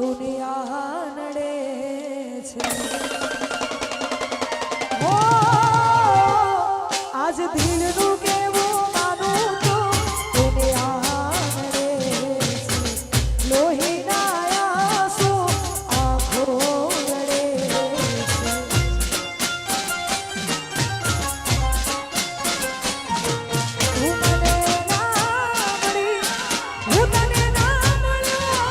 દુનિયા નડે છે ઓ આજ દિલનું કેવું માનું તો દુનિયા નડે છે લોહીના આંસુ આંખો રડે છે તું મને ના મળી હું તને ના મળ્યો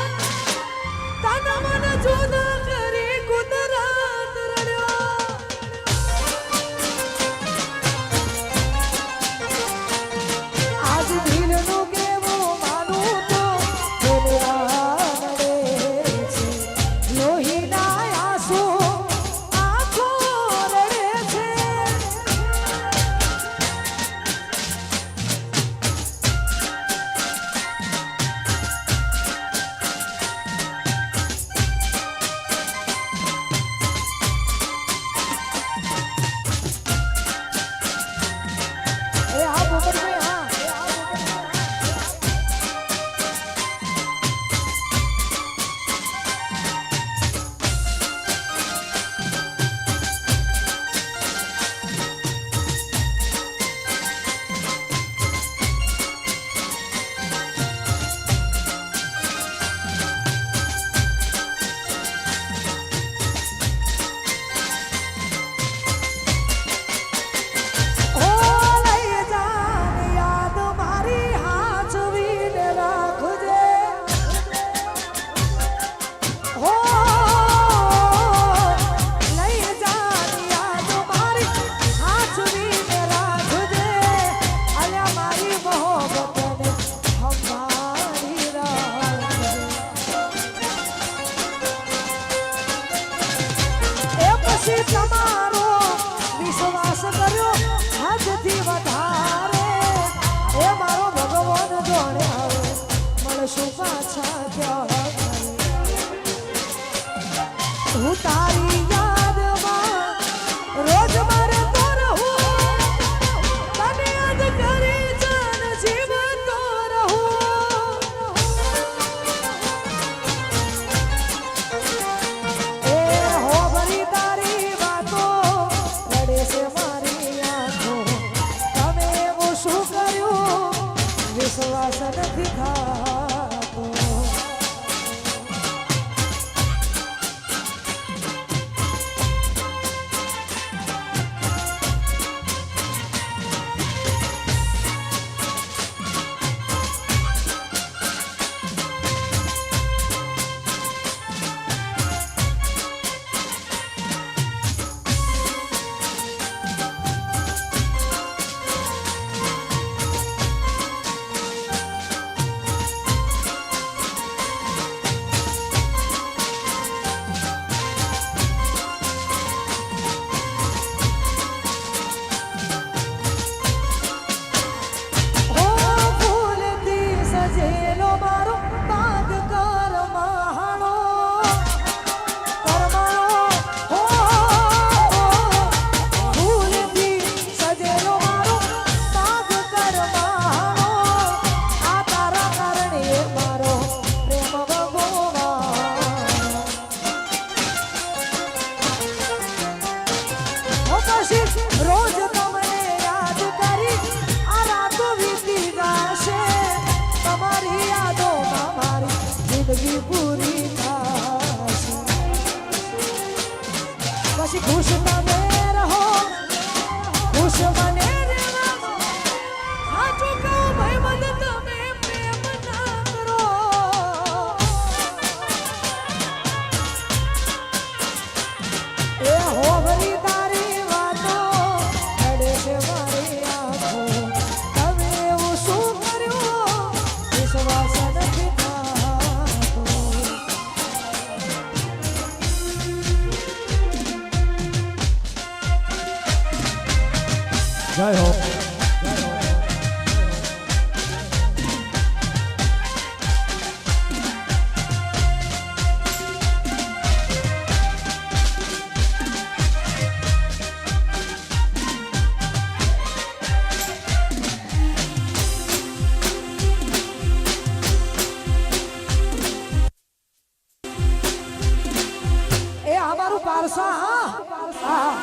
તન મન જુદા કરી કુદરત રડ્યો આજ દિલનું કેવું માનું તો દુનિયા નડે છે લોહીના આંસુ આંખો રડે છે એ આ પોપટભાઈ હા ઓ લઈ જાને યાદ મારી હાચવીને રાખજે હો લઈ જાને યાદ મારી હાચવીને રાખજે અલ્યા મારી મોહબ્બતને સંભાળી રાખજે એ પછી તમારો વિશ્વાસ કર્યો હદથી વધારે એ મારો ભગવાન જોડે આવે મળશું પાછા ક્યારે હું તારી યાદમાં રોજ મારે તો રહું તને યાદ કરી જાન જીવતો રહું એ હોભરી તારી વાતો રડે છે મારી આંખો તમે એવું શું કર્યું વિશ્વાસ નથી થાતો ઓ ફૂલથી સજેલો મારો બાગ કરમાણો હો ફૂલથી સજેલો મારો બાગ કરમાણો આ તારા કારણે મારો પ્રેમ ભગવાન ઓ પછી રોજ તમને યાદ કરી આ રાતો વીતી જશે તમારી યાદોમાં મારી જિંદગી પૂરી થશે પછી ખુશ તમે રહો ખુશ મને રહેવા સાચું કહું ભાઈ મને તમે પ્રેમ ના કરો એ હોભરી તારી વાતો રડે છે મારી આંખો તમે એવું શું કર્યું વિશ્વાસ નથી થાતો જય હો પારસા હા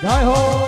જય હો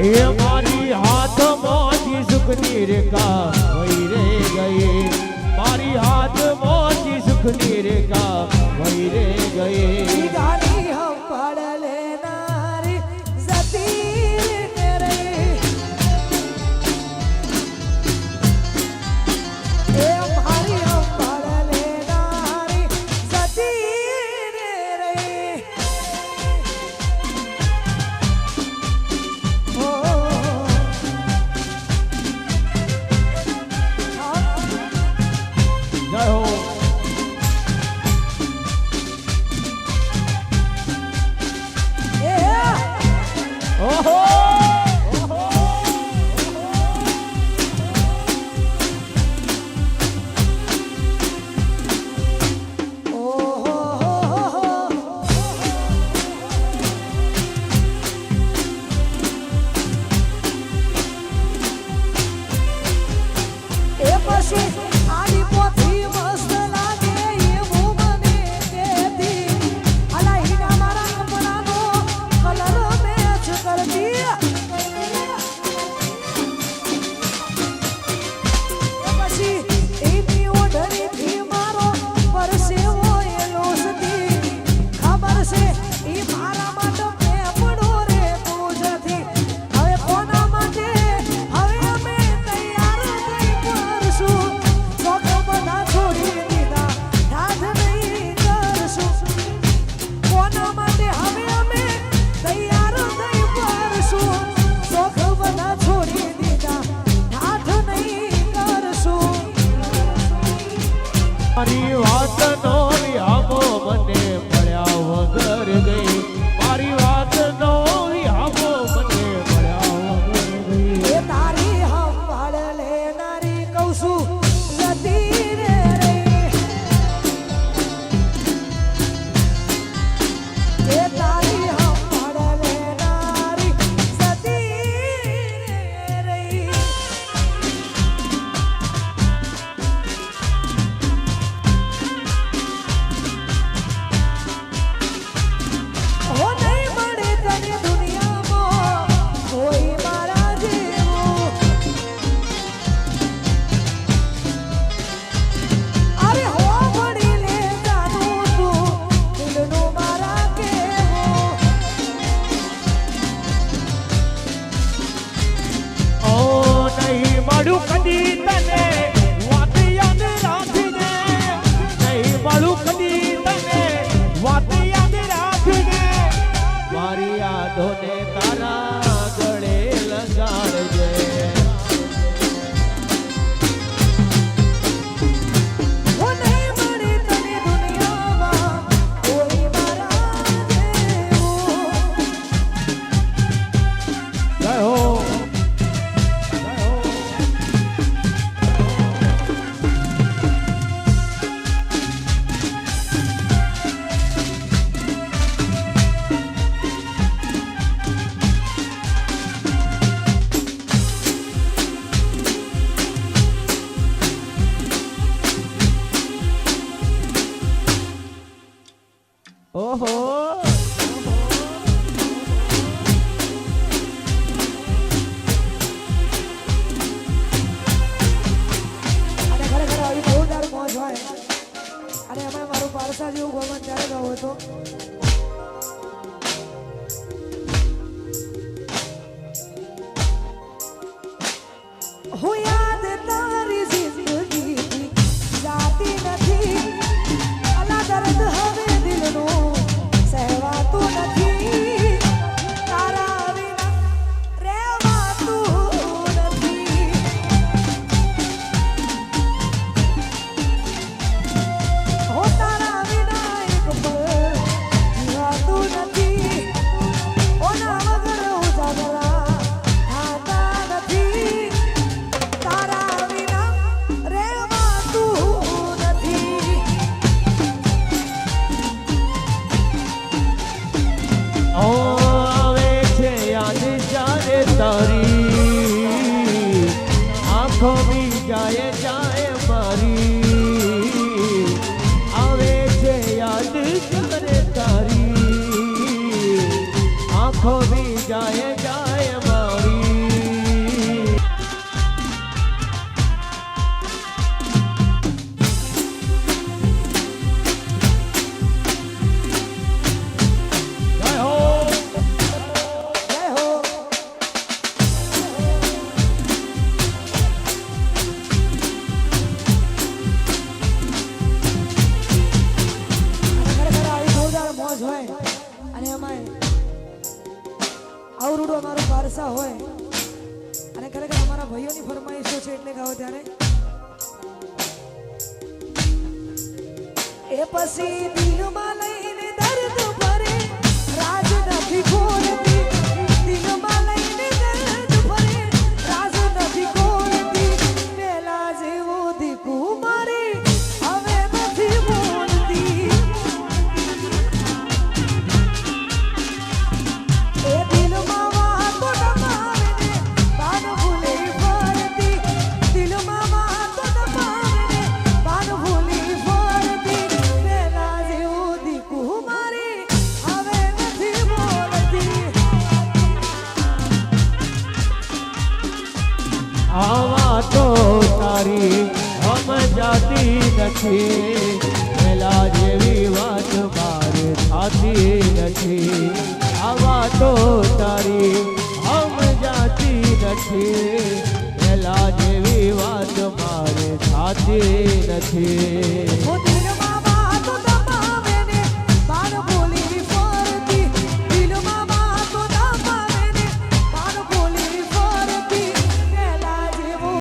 એ મારી હાથમાંથી સુખની રેખા વહી રે ગઈ, મારી હાથમાંથી સુખ સુખની રેખા વહી રે ગઈ ગાડી હંભાળ લેનારી જતી રે રહી એ મારી હંભાળ લેનારી જતી રે રહી ઓ જય હો ઓહો એ પછી આડી પોથી મસ્ત લાગે એવું મને કહેતી અલા હીરા મારા કપડાનો કલર મેચ કરતી એ પછી એની ઓઢણીથી મારો પરસેવો એ લોસતી ખબર છે ઈ મારા માટે પેપડો રે પૂજતી હવે કોના માટે હવે અમે તૈયાર થઈ કરશું શોખ બધા છોડી દીધા યાદ નહીં કરશું કોના માટે હવે અમે તૈયાર થઈ કરશું શોખ બધા છોડી દીધા યાદ નહીં કરશું મારી વાત નો વિહામો મને મળ્યા વગર ગઈ મારી વાત નો વિહામો મને મળ્યા વગર ગઈ એ તારી હંભાળ લેનારી કહું છું જતી રે રહી એ તારી હંભાળ લેનારી જતી રે રહી હો નહીં મળે તને દુનિયામાં કોઈ મારા જેવું અરે હો મળી લે જાનું તું દિલનું મારા કેવું ઓ નહીં મળું કદી તને વાત યાદ રાખીને નહીં મળું કદી તને વાત યાદ રાખીને મારી યાદોને તારા ગળે લગાડજે હો નહીં મળે તને દુનિયામાં કોઈ મારા જેવું જય હો જય હો ઓહો અને ખરેખર આવી બહુ દારૂ મોજ હોય અને એમાં મારું પારસા જેવું ભગવાન ત્યારે ગયો હતો હું યાદ તારી જિંદગીથી જાતી નથી અલા દર્દ હવે દિલનું સહેવાતું નથી તારા વિના રહેવાતું નથી હો તારા વિના એક પળ જીવાતું નથી ઓના વગર ઉજાગરા થાતા નથી તારા વિના રહેવાતું નથી આવે છે યાદ જ્યારે તારી આંખો બી જાય જાય મારી આવે છે યાદ જ્યારે તારી આંખો બી જાય જાય મારી એ પછી દિલમાં લઈને દર્દ ભરે રાજ નથી ખોલતી દિલમાં લઈને દર્દ ભરે રાજ નથી ખોલતી પેલા જેવો દીકુ મારી હવે નથી બોલતી એ દિલમાં વાતો દબાવીને બાન ભૂલી ફરતી દિલમાં વાતો દબાવીને બાન ભૂલી ફરતી પેલા જેવો દીકુ મારી હવે નથી બોલતી આવા તો તારી સમજાતી નથી પેલા જેવી વાત મારે થાતી નથી આવા તો તારી સમજાતી નથી પેલા જેવી વાત મારે થાતી નથી